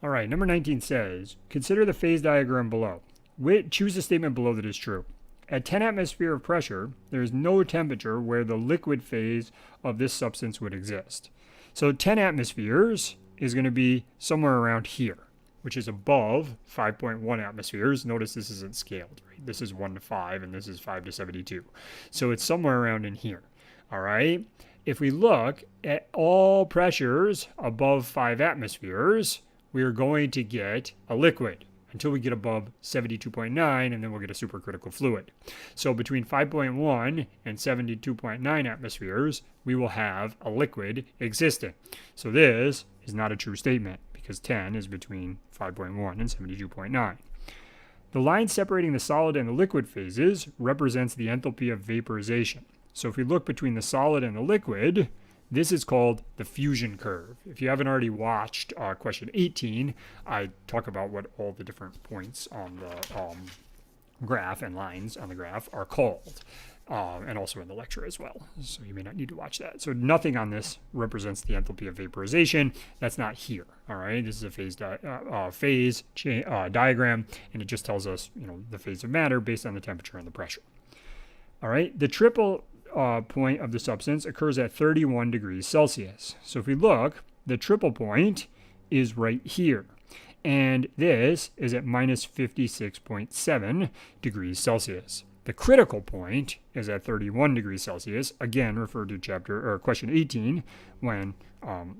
All right, number 19 says, consider the phase diagram below. Choose the statement below that is true. At 10 atmosphere of pressure, there is no temperature where the liquid phase of this substance would exist. So 10 atmospheres is going to be somewhere around here, which is above 5.1 atmospheres. Notice this isn't scaled, right? This is 1 to 5, and this is 5 to 72. So it's somewhere around in here, all right? If we look at all pressures above 5 atmospheres, we are going to get a liquid until we get above 72.9, and then we'll get a supercritical fluid. So between 5.1 and 72.9 atmospheres, we will have a liquid existing. So this is not a true statement because 10 is between 5.1 and 72.9. The line separating the solid and the liquid phases represents the enthalpy of vaporization. So if we look between the solid and the liquid, this is called the fusion curve. If you haven't already watched question 18, I talk about what all the different points on the graph and lines on the graph are called, and also in the lecture as well. So you may not need to watch that. So nothing on this represents the enthalpy of vaporization. That's not here. All right, this is a phase diagram, and it just tells us, the phase of matter based on the temperature and the pressure. All right, the triple point of the substance occurs at 31 degrees Celsius. So if we look, the triple point is right here. And this is at minus 56.7 degrees Celsius. The critical point is at 31 degrees Celsius, again referred to question 18 when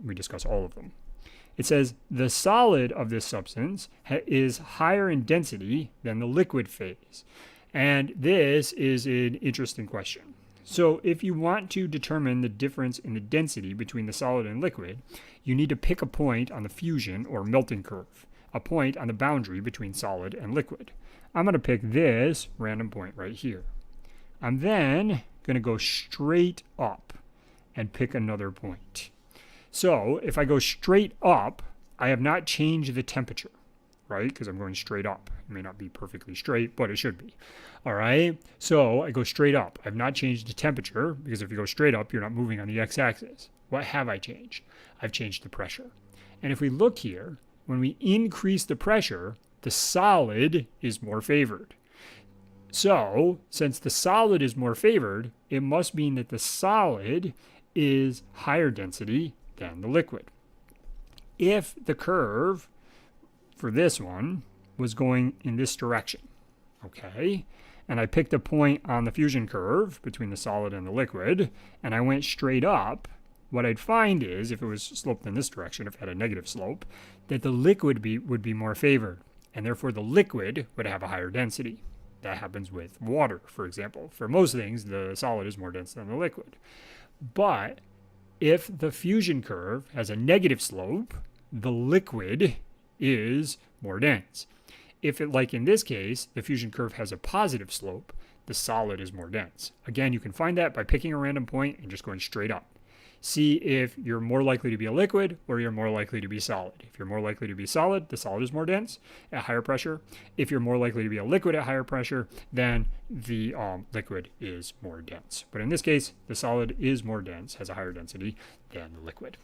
we discuss all of them. It says the solid of this substance is higher in density than the liquid phase. And this is an interesting question. So if you want to determine the difference in the density between the solid and liquid, you need to pick a point on the fusion or melting curve, a point on the boundary between solid and liquid. I'm going to pick this random point right here. I'm then going to go straight up and pick another point. So if I go straight up, I have not changed the temperature, right? Because I'm going straight up. It may not be perfectly straight, but it should be. All right, so I go straight up. I've not changed the temperature because if you go straight up, you're not moving on the x-axis. What have I changed? I've changed the pressure. And if we look here, when we increase the pressure, the solid is more favored. So since the solid is more favored, it must mean that the solid is higher density than the liquid. If the curve for this one was going in this direction, okay, and I picked a point on the fusion curve between the solid and the liquid, and I went straight up, what I'd find is, if it was sloped in this direction, if it had a negative slope, that the liquid would be more favored, and therefore the liquid would have a higher density. That happens with water, for example. For most things, the solid is more dense than the liquid. But if the fusion curve has a negative slope, the liquid is more dense. If it, like in this case, the fusion curve has a positive slope, the solid is more dense. Again, you can find that by picking a random point and just going straight up. See if you're more likely to be a liquid or you're more likely to be solid. If you're more likely to be solid, the solid is more dense at higher pressure. If you're more likely to be a liquid at higher pressure, then the liquid is more dense. But in this case, the solid is more dense, has a higher density than the liquid.